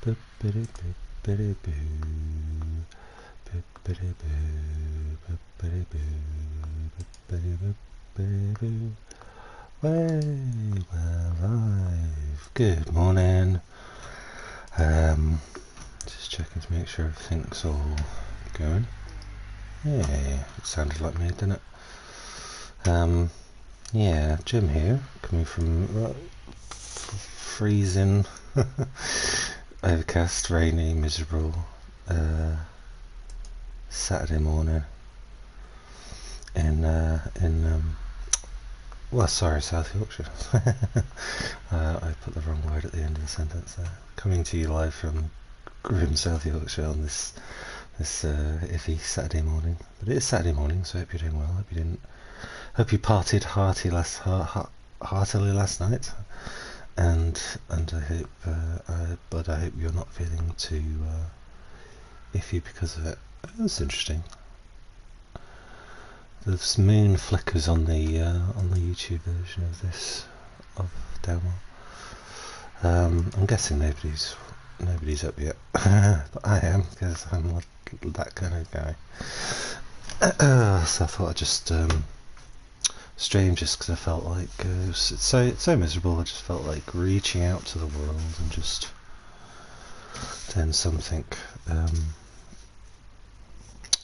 Way, we're live. Good morning. Just checking to make sure everything's all going. Yeah, it sounded like me, didn't it? Yeah, Jim here, coming from freezing, overcast, rainy, miserable Saturday morning in well, sorry, South Yorkshire. I put the wrong word at the end of the sentence there. Coming to you live from grim South Yorkshire on this iffy Saturday morning. But it is Saturday morning, so I hope you're doing well. Hope you partied heartily last night, and I hope but I hope you're not feeling too iffy because of it. That's interesting. The moon flickers on the YouTube version of this of Downwell. I'm guessing nobody's up yet, but I am, because I'm that kind of guy. So I thought I'd just stream, just because I felt like it's so miserable. I just felt like reaching out to the world and just doing something.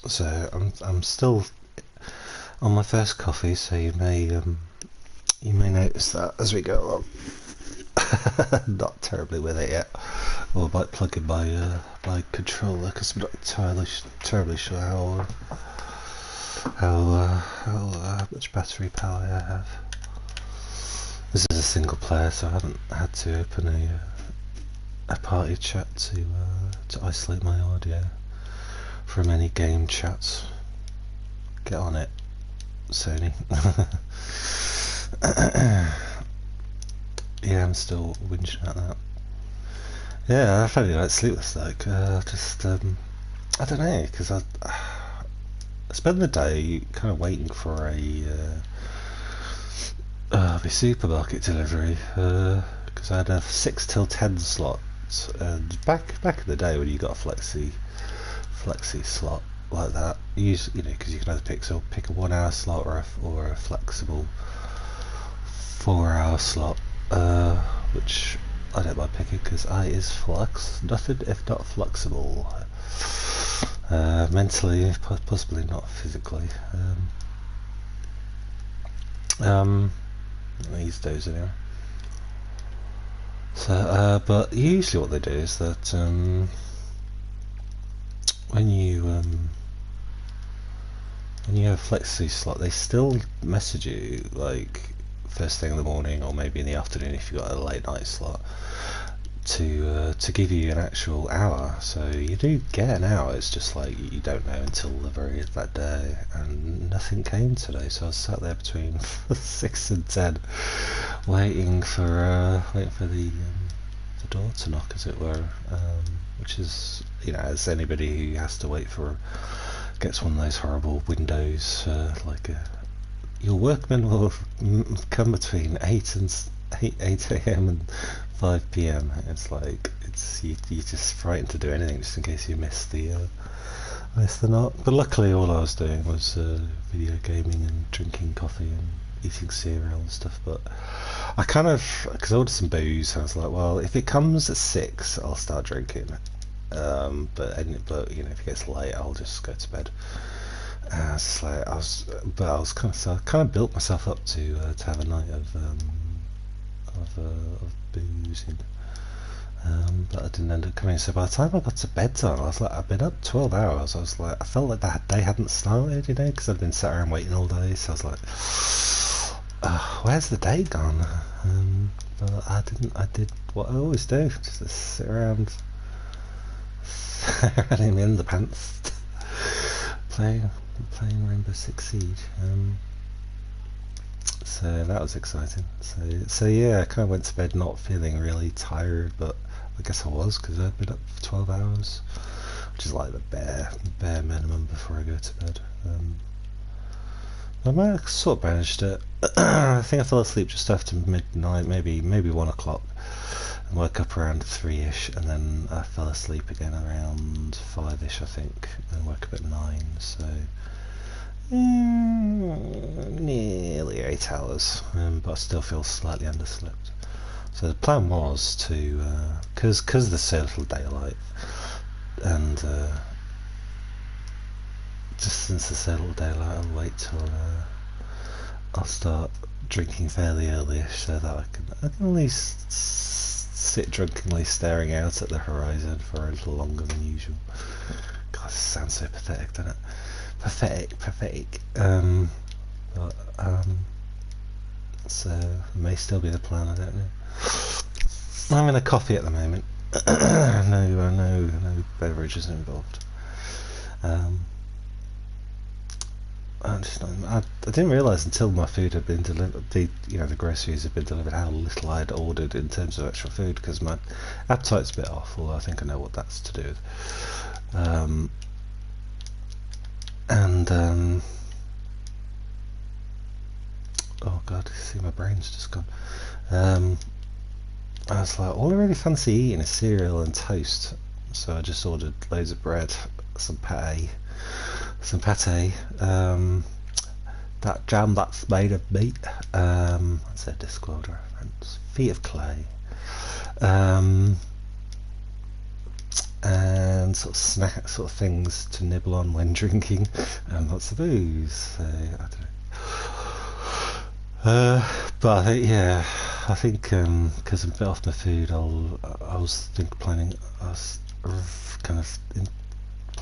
So I'm still on my first coffee, so you may notice that as we go along. Not terribly with it yet, or I might plug in my controller, because I'm not terribly sure how much battery power I have. This is a single player, so I haven't had to open a party chat to isolate my audio from any game chats. Get on it, Sony. Yeah, I'm still whinging at that. Yeah, I felt like sleepless, like just I don't know, because I spend the day kind of waiting for a supermarket delivery, because I had a 6 till 10 slot, and back in the day when you got a flexi slot like that, usually, because you can either pick a 1 hour slot or a flexible 4 hour slot, which I don't mind picking, because I is flux, nothing if not flexible, mentally, possibly not physically. These days anyway. So, but usually what they do is that when you have a flexi slot, they still message you like first thing in the morning, or maybe in the afternoon if you've got a late night slot, to give you an actual hour. So you do get an hour, it's just like you don't know until the very end of that day, and nothing came today, so I was sat there between 6 and 10 waiting for the door to knock, as it were, which is, as anybody who has to wait for gets one of those horrible windows, like your workman will come between 8 a.m. and 5 p.m. It's like you're just frightened to do anything, just in case you miss the knot. But luckily, all I was doing was video gaming and drinking coffee and eating cereal and stuff. But I kind of, because I ordered some booze, I was like, well, if it comes at 6, I'll start drinking. But if it gets late, I'll just go to bed. I was kind of built myself up to have a night of boozing, but I didn't end up coming. So by the time I got to bedtime, I was like, I've been up 12 hours. I felt like that day hadn't started, because I'd been sat around waiting all day. So I was like, where's the day gone? But I didn't. I did what I always do, just sit around in the underpants, playing Rainbow Six Siege. So that was exciting. So yeah, I kind of went to bed not feeling really tired, but I guess I was, because I'd been up for 12 hours, which is like the bare minimum before I go to bed. I sort of managed it. I think I fell asleep just after midnight, maybe 1 o'clock, I woke up around 3ish, and then I fell asleep again around 5ish, I think, and woke up at 9. So nearly 8 hours, but I still feel slightly underslept. So the plan was to, because there's so little daylight, and just since there's so little daylight, I'll wait till I'll start drinking fairly early-ish, so that I can at least sit drunkenly staring out at the horizon for a little longer than usual. God, this sounds so pathetic, doesn't it? Pathetic. So it may still be the plan. I don't know. I'm having a coffee at the moment. No beverages involved. I didn't realise until my food had been delivered, the groceries had been delivered, how little I'd ordered in terms of actual food, because my appetite's a bit off, although I think I know what that's to do with. Oh god, you see my brain's just gone. I was like, all I really fancy eating is cereal and toast, so I just ordered loads of bread, some pate, that jam that's made of meat, that's a Discworld reference, feet of clay, and sort of snack sort of things to nibble on when drinking, and lots of booze. So I don't know. But I think because I'm a bit off my food, I was planning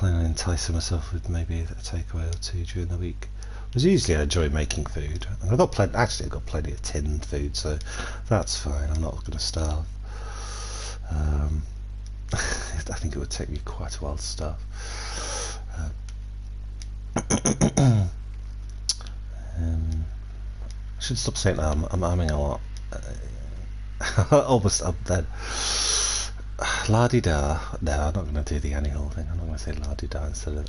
on enticing myself with maybe a takeaway or two during the week. Because usually I enjoy making food, and I've got plenty of tinned food, so that's fine. I'm not going to starve. I think it would take me quite a while to starve. I should stop saying that. I'm humming a lot. Almost up dead. La-di-da. No, I'm not going to do the Annie Hall thing. I'm not going to say la-di-da instead of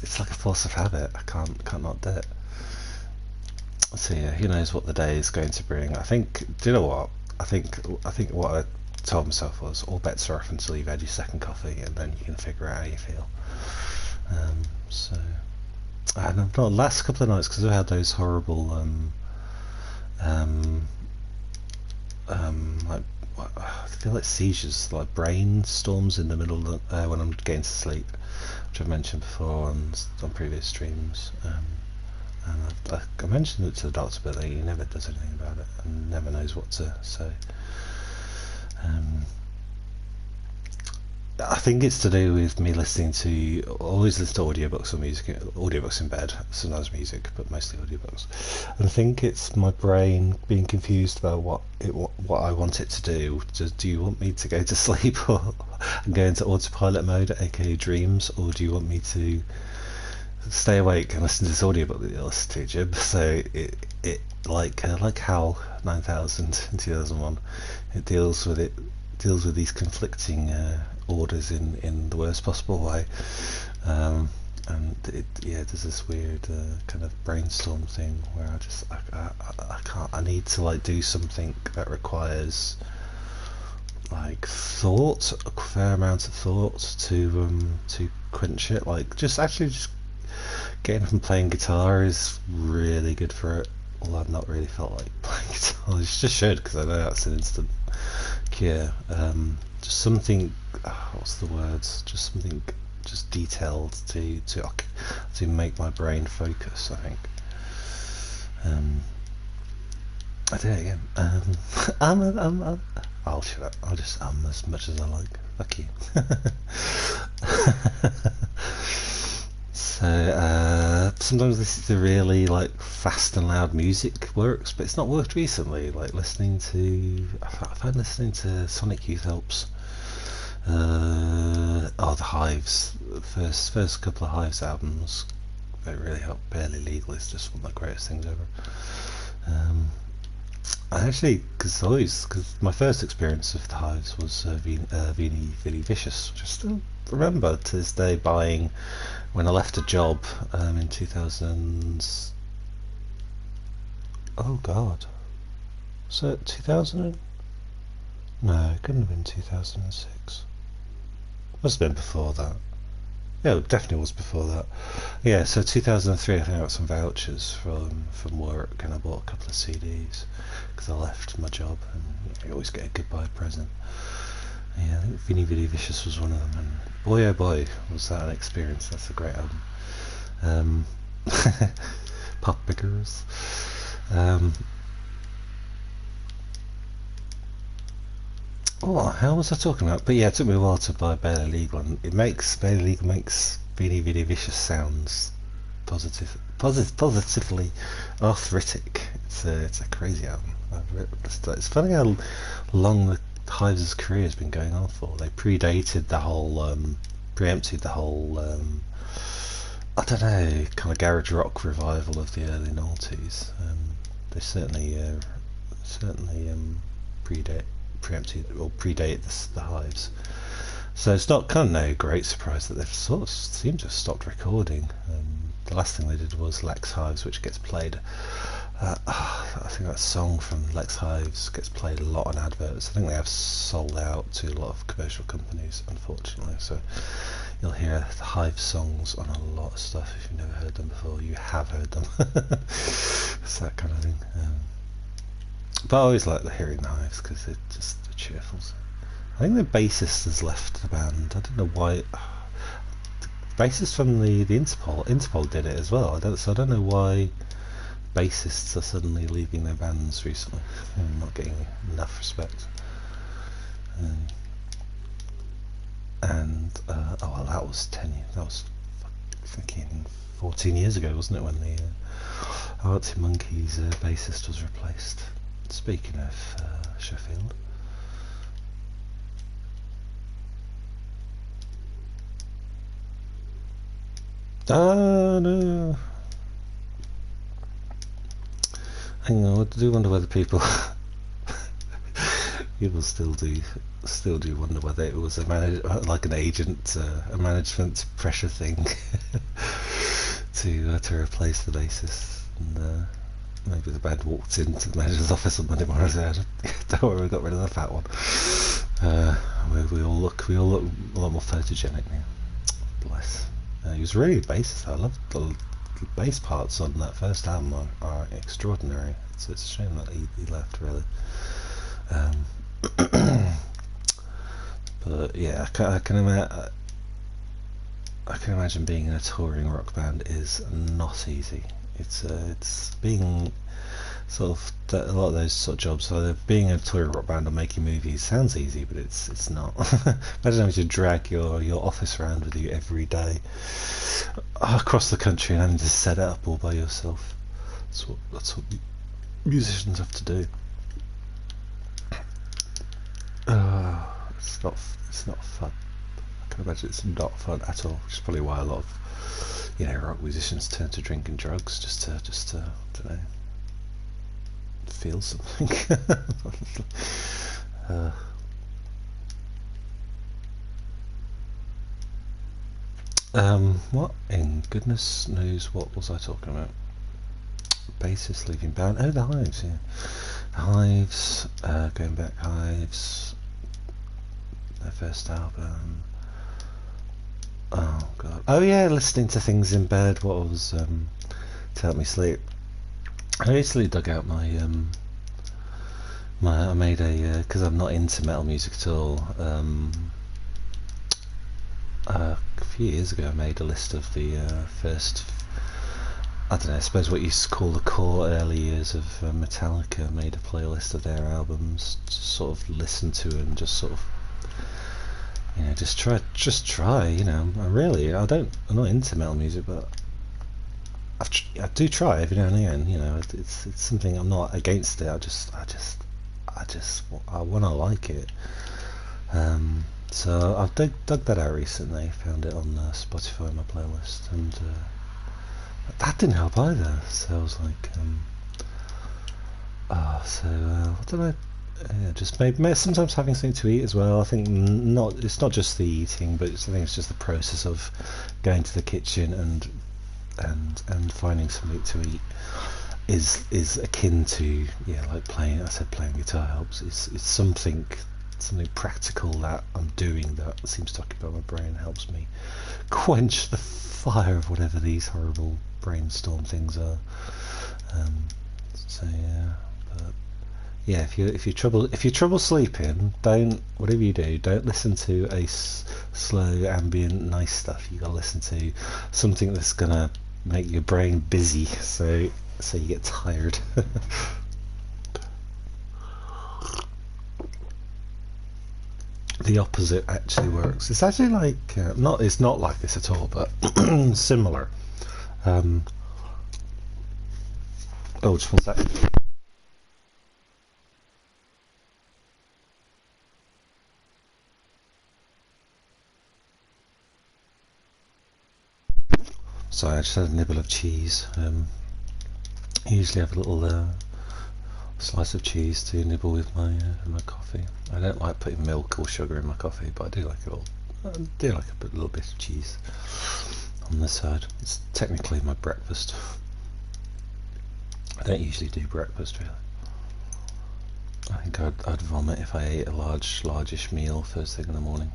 it's like a force of habit. I can't not do it. So yeah, who knows what the day is going to bring. I think, do you know what? I think what I told myself was, all bets are off until you've had your second coffee, and then you can figure out how you feel. And I've not last couple of nights, because I've had those horrible like, I feel like seizures, like brain storms in the middle of when I'm getting to sleep, which I've mentioned before on previous streams. And I mentioned it to the doctor, but he never does anything about it and never knows what to say. I think it's to do with me always listen to audiobooks or music, audiobooks in bed, sometimes music, but mostly audiobooks. And I think it's my brain being confused about what I want it to do. Do you want me to go to sleep or and go into autopilot mode, aka dreams, or do you want me to stay awake and listen to this audiobook that you listen to, Jim? So it like HAL 9000 in 2001, it deals with these conflicting orders in the worst possible way, and there's this weird kind of brainstorm thing where I can't. I need to like do something that requires like thought, a fair amount of thought to quench it. Like just getting up and playing guitar is really good for it. Although I've not really felt like playing guitar. I just should, because I know that's an instant cure. Just something. What's the words? Just something, just detailed to make my brain focus. I think. I do it again. I'll shut up. I'll just as much as I like. Fuck you. So sometimes this is the really like fast and loud music works, but it's not worked recently. Like I find listening to Sonic Youth helps. The Hives, first couple of Hives albums, they really help. Barely Legal is just one of the greatest things ever. I actually, because my first experience of the Hives was Vini Vicious, which I still remember to this day buying when I left a job in 2000. Oh God, So 2000? No, it couldn't have been 2006. Must have been before that. Yeah, it definitely was before that. Yeah, so 2003, I think I got some vouchers from work, and I bought a couple of CDs because I left my job, and you always get a goodbye present. Yeah, I think Vinny Vidi Vicious was one of them, and boy oh boy, was that an experience. That's a great album. Pop Pickers. Oh, how was I talking about? But yeah, it took me a while to buy Bailey Legal, and Bailey Legal makes Vinny Vidi Vicious sounds positively arthritic. It's a crazy album. It's funny how long the Hives' career has been going on for. They preempted the whole I don't know, kind of garage rock revival of the early noughties. They certainly predated the Hives. So it's not kind of no great surprise that they've sort of seemed to have stopped recording. The last thing they did was Lex Hives, which gets played. I think that song from Lex Hives gets played a lot on adverts. I think they have sold out to a lot of commercial companies, unfortunately. So you'll hear the Hive songs on a lot of stuff. If you've never heard them before, you have heard them. It's that kind of thing. But I always like hearing the Hives because they're just cheerful. I think the bassist has left the band. I don't know why. The bassist from the Interpol did it as well. I don't know why bassists are suddenly leaving their bands recently. Not getting enough respect. Oh well, that was 10 years. That was fucking 14 years ago, wasn't it, when the Arctic Monkeys bassist was replaced? Speaking of Sheffield. No. Hang on, I do wonder whether people still do wonder whether it was like an agent, a management pressure thing to replace the bassist, and maybe the band walked into the manager's office on Monday morning and said, "Don't worry, we got rid of the fat one." We all look a lot more photogenic now. Bless. He was really a bassist. I loved the bass parts on that first album are extraordinary. So it's a shame that he left, really. But yeah, I can imagine being in a touring rock band is not easy. It's being sort of a lot of those sort of jobs. So being a touring rock band or making movies sounds easy, but it's not. Imagine having to drag your office around with you every day across the country and having to set it up all by yourself. That's what musicians have to do. It's not fun. I can imagine it's not fun at all. Which is probably why a lot of rock musicians turn to drink and drugs just to I don't know, feel something. What in goodness knows what was I talking about? Bassist leaving band. Oh, the Hives, yeah. The Hives, going back, Hives, their first album. Oh god. Oh yeah, listening to things in bed. What was to help me sleep. I recently dug out my I made a because I'm not into metal music at all. A few years ago, I made a list of the first. I don't know. I suppose what you call the core early years of Metallica. I made a playlist of their albums to sort of listen to and just sort of. Just try. I'm not into metal music, but I do try every now and again. It's something. I'm not against it. I want to like it. So I've dug that out recently. Found it on Spotify, my playlist, and that didn't help either. So I was like, what did I? Just maybe sometimes having something to eat as well. I think it's not just the eating, but I think it's just the process of going to the kitchen and finding something to eat. is akin to, yeah, like playing. I said playing guitar helps. It's something practical that I'm doing that seems to occupy my brain, helps me quench the fire of whatever these horrible brainstorm things are. So yeah, but yeah, if you're trouble sleeping, don't, whatever you do, don't listen to slow ambient nice stuff. You gotta listen to something that's gonna make your brain busy, so you get tired. The opposite actually works. It's actually like it's not like this at all, but similar. Oh, just one second. Sorry, I just had a nibble of cheese. I usually have a little slice of cheese to nibble with my coffee. I don't like putting milk or sugar in my coffee, but I do like it all. I do like a little bit of cheese on the side. It's technically my breakfast. I don't usually do breakfast really. I think I'd vomit if I ate a largish meal first thing in the morning.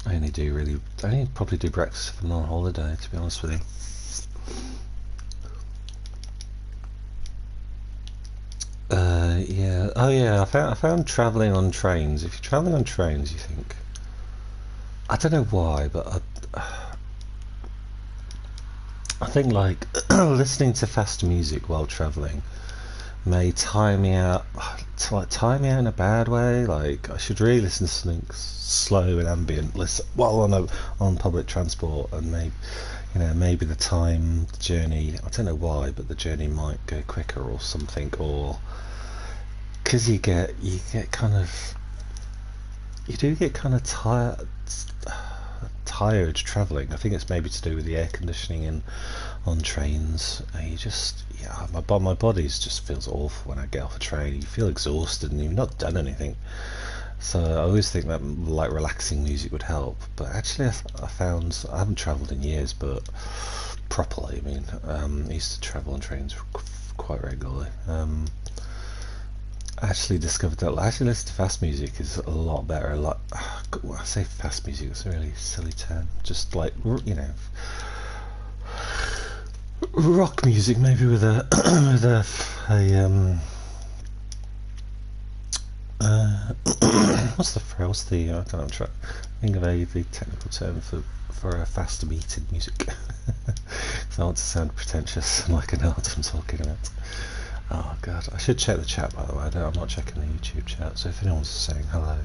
I only probably do breakfast if I'm on holiday, to be honest with you. Yeah. Oh yeah. I found travelling on trains. If you're travelling on trains, you think. I don't know why, but I think like listening to fast music while travelling may tire me out. Tire me out in a bad way. Like I should really listen to something slow and ambient. Listen while on public transport, and maybe the journey. I don't know why, but the journey might go quicker or something, or. Because you do get kind of tired travelling. I think it's maybe to do with the air conditioning on trains. My body just feels awful when I get off a train. You feel exhausted and you've not done anything. So I always think that like relaxing music would help. But actually, I found I haven't travelled in years, but properly. I mean, I used to travel on trains quite regularly. I actually discovered that listening to fast music is a lot better. I say fast music, it's a really silly term. Just like rock music, maybe with a what's the I don't know. I'm trying to think of the technical term for a faster beated music. I want to sound pretentious and like I know what I'm talking about. Oh god, I should check the chat by the way. I'm not checking the YouTube chat, so if anyone's saying hello,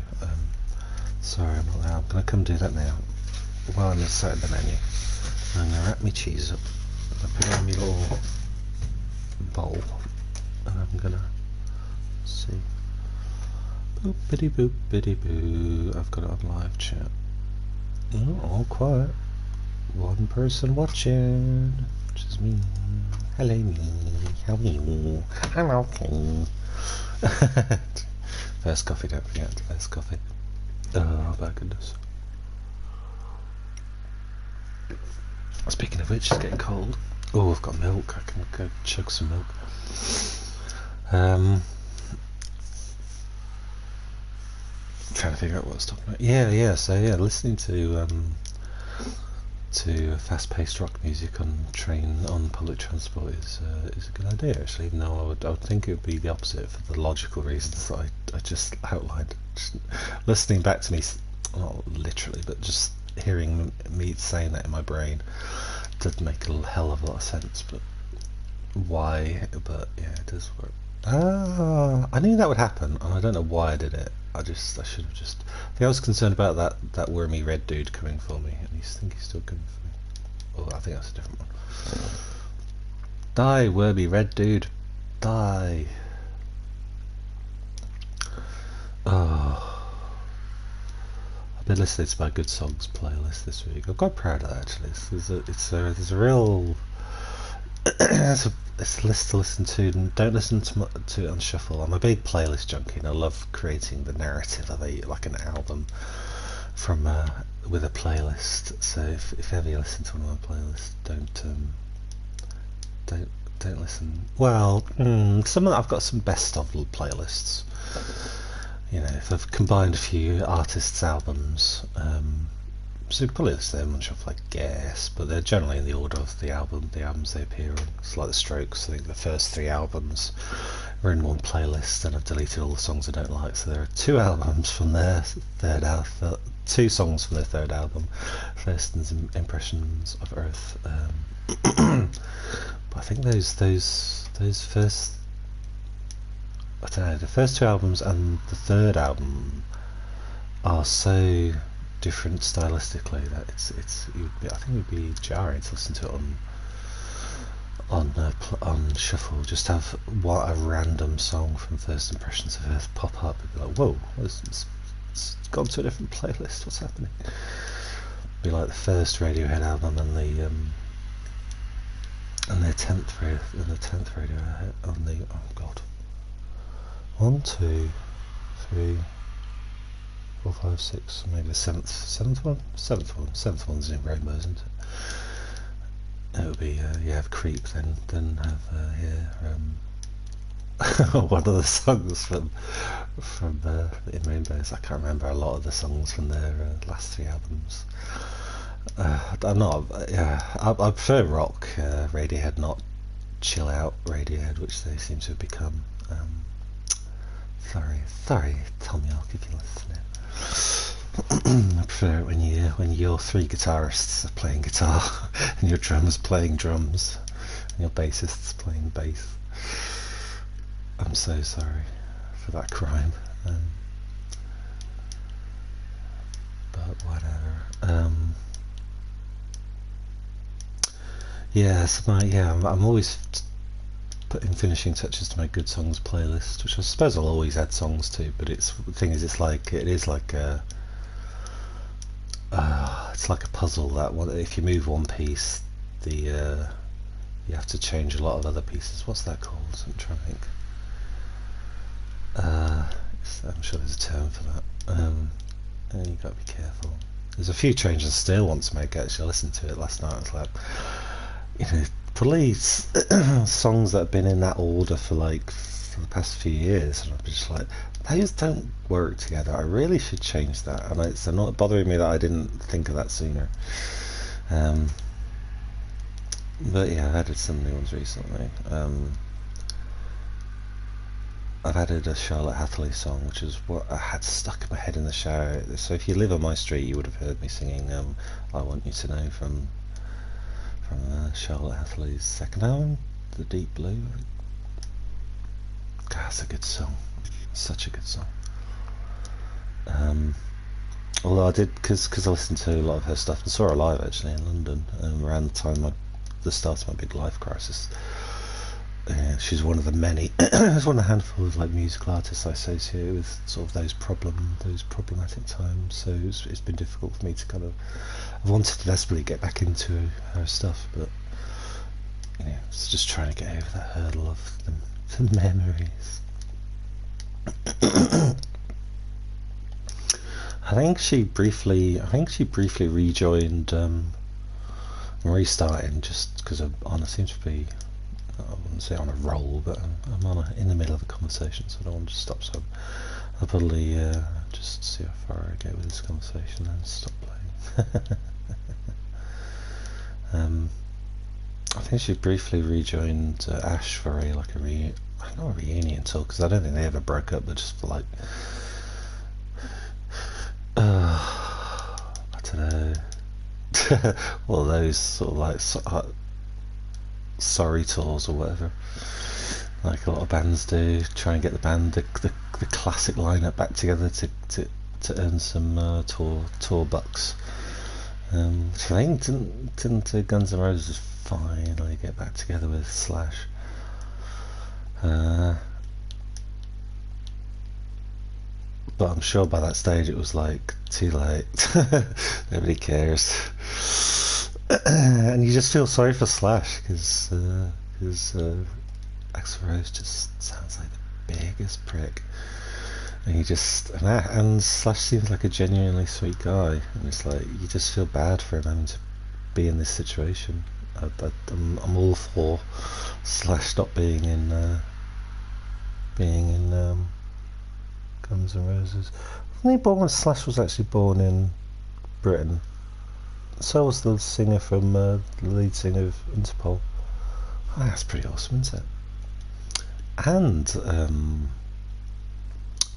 sorry I'm not there. I'm going to come do that now while I'm inside the menu. I'm going to wrap my cheese up, I put it in my little bowl, and I'm going to see. Boop-biddy boop-biddy boo. I've got it on live chat. Oh, all quiet. One person watching, which is me. Hello me. How are you? I'm okay. First coffee, don't forget. First coffee. Oh my goodness. Speaking of which, it's getting cold. Oh, I've got milk. I can go chug some milk. Trying to figure out what I was talking about. Yeah. So yeah, listening to fast-paced rock music on public transport is a good idea actually, even though I would think it would be the opposite for the logical reasons that I just outlined. Just listening back to me, not literally, but just hearing me saying that in my brain does make a hell of a lot of sense. But why? But yeah, it does work. I knew that would happen, and I don't know why I did it. I should have just. I think I was concerned about that wormy red dude coming for me, and I think he's still coming for me. Oh, I think that's a different one. Die, wormy red dude, die. Oh, I've been listening to my good songs playlist this week. I'm quite proud of that actually. There's a real. It's a list to listen to, and don't listen to it on shuffle. I'm a big playlist junkie, and I love creating the narrative of like an album from with a playlist. So if ever you listen to one of my playlists, don't don't listen. Well, I've got some best of playlists. If I've combined a few artists' albums, so probably the same bunch of, like, guess, but they're generally in the order of the albums they appear on. It's like the Strokes. I think the first 3 albums are in one playlist, and I've deleted all the songs I don't like. So there are 2 albums from their third album, 2 songs from their third album, First Impressions of Earth. But I think those first, I don't know, the first 2 albums and the third album are so different stylistically that I think it would be jarring to listen to it on shuffle. Just have a random song from First Impressions of Earth pop up and be like, whoa, it's gone to a different playlist. What's happening? Be like the first Radiohead album and the tenth Radiohead on the 1, 2, 3, 4, 5, 6, maybe the seventh one's in Rainbows, isn't it? It would be have Creep, then have one of the songs from In Rainbows. I can't remember a lot of the songs from their last 3 albums. I'm not. I prefer rock Radiohead, not chill out Radiohead, which they seem to have become. Sorry, Tommy, if you're listening. I prefer it when your 3 guitarists are playing guitar, and your drummers playing drums, and your bassists playing bass. I'm so sorry for that crime, but whatever. I'm always putting finishing touches to my good songs playlist, which I suppose I'll always add songs to. But the thing is, it's like a puzzle that if you move one piece, you have to change a lot of other pieces. What's that called? I'm trying to think. I'm sure there's a term for that. And you've got to be careful. There's a few changes I still want to make. Actually, I listened to it last night. I was like, probably songs that have been in that order for the past few years, and I'm just like, those don't work together. I really should change that, and it's not bothering me that I didn't think of that sooner. But yeah, I've added some new ones recently. I've added a Charlotte Hatherley song, which is what I had stuck in my head in the shower. So if you live on my street, you would have heard me singing I Want You to Know from Charlotte Hatherley's second album, The Deep Blue. God, that's a good song. Such a good song. Although I did, because I listened to a lot of her stuff and saw her live actually in London around the time the start of my big life crisis. She's one of the many. It's one of the handful of musical artists I associate with sort of those problematic times. So it's been difficult for me to kind of. I wanted to desperately get back into her stuff, but it's just trying to get over that hurdle of the memories. I think she briefly rejoined restarting just because Anna seems to be. I wouldn't say on a roll, but I'm in the middle of a conversation, so I don't want to stop. So I'll probably just see how far I get with this conversation and stop playing. I think she briefly rejoined Ash for not a reunion tour, because I don't think they ever broke up. They're just for I don't know. Well, those sort of sorry tours or whatever, like a lot of bands do, try and get the band the classic lineup back together to earn some tour bucks. So I think didn't Guns N' Roses finally get back together with Slash? But I'm sure by that stage it was too late. Nobody cares. And you just feel sorry for Slash because Axl Rose just sounds like the biggest prick, and Slash seems like a genuinely sweet guy, and it's like you just feel bad for him having to be in this situation. I'm all for Slash not being in Guns N' Roses. Wasn't he born when Slash was actually born in Britain? So was the singer from the lead singer of Interpol. Oh, that's pretty awesome, isn't it? And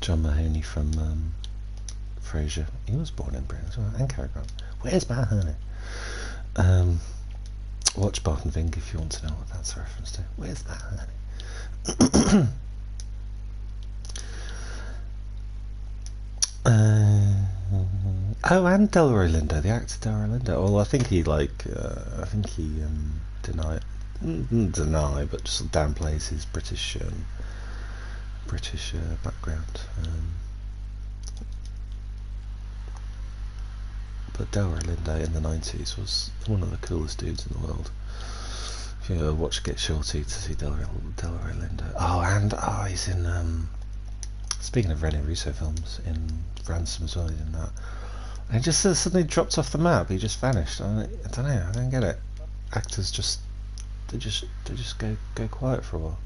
John Mahoney from Frasier, he was born in Britain as well. And Cary Grant. Where's Mahoney? Watch Barton Fink if you want to know what that's a reference to. Where's Mahoney? Oh, and Delroy Lindo, the actor Delroy Lindo. Well, I think he deny, but just downplays his British background. But Delroy Lindo in the 90s was one of the coolest dudes in the world. If you ever watch Get Shorty to see Delroy Lindo. Oh, he's in. Speaking of Rene Russo films, in Ransom as well, he's in that. And he just suddenly dropped off the map. He just vanished. I don't know. I don't get it. Actors they just go quiet for a while.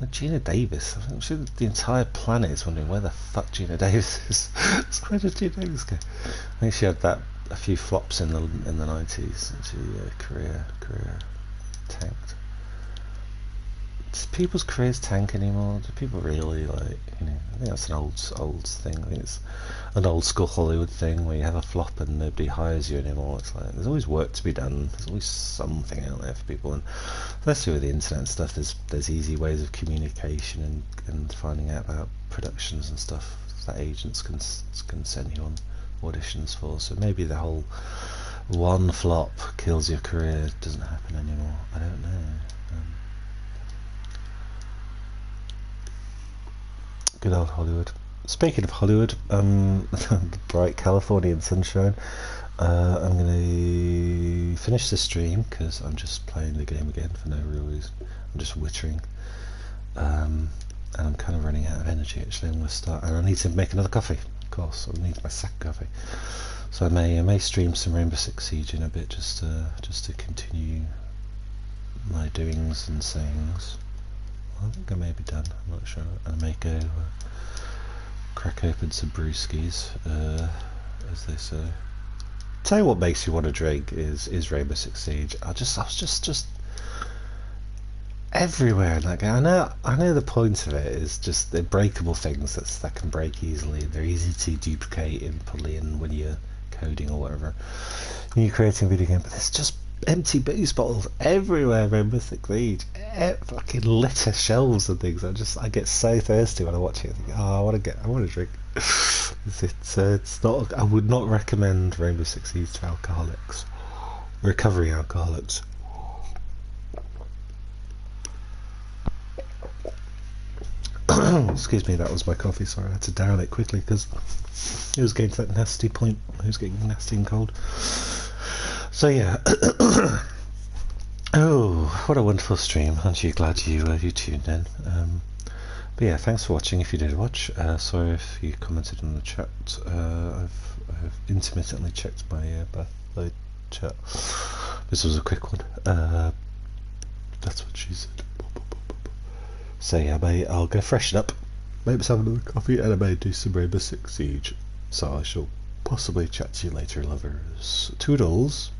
Like Gina Davis. I'm sure the entire planet is wondering where the fuck Gina Davis is. So where did Gina Davis go? I think she had a few flops in the 90s. And she career tanked. Does people's careers tank anymore? Do people really I think that's an old thing. I think it's an old school Hollywood thing where you have a flop and nobody hires you anymore. It's like there's always work to be done. There's always something out there for people, and especially with the internet and stuff, there's easy ways of communication and finding out about productions and stuff that agents can send you on auditions for. So maybe the whole one flop kills your career doesn't happen anymore. I don't know. Good old Hollywood. Speaking of Hollywood, the bright Californian sunshine, I'm going to finish the stream because I'm just playing the game again for no real reason. I'm just wittering, and I'm kind of running out of energy actually. I'm going to start, and I need to make another coffee, of course. I need my second coffee, so I may stream some Rainbow Six Siege in a bit just to continue my doings and sayings. I think I may be done, I'm not sure. And I may go crack open some brewskis, as they say. Tell you what makes you want to drink is Rainbow Six Siege. I was just everywhere in that game. I know the point of it is just they're breakable things that can break easily. They're easy to duplicate and pull in when you're coding or whatever. When you're creating a video game, but there's just empty booze bottles everywhere. Rainbow Six Siege, fucking litter shelves and things. I get so thirsty when I watch it. I think, I want to drink. It's not. I would not recommend Rainbow Six Siege to alcoholics, recovering alcoholics. Excuse me, that was my coffee. Sorry, I had to down it quickly because it was getting to that nasty point. It was getting nasty and cold. So yeah, oh, what a wonderful stream! Aren't you glad you tuned in? But yeah, thanks for watching. If you did watch, sorry if you commented in the chat. I've intermittently checked my birthday chat. This was a quick one. That's what she said. So yeah, I'll go freshen up, maybe have another coffee, and I may do some Rainbow Six Siege. So I shall possibly chat to you later, lovers. Toodles.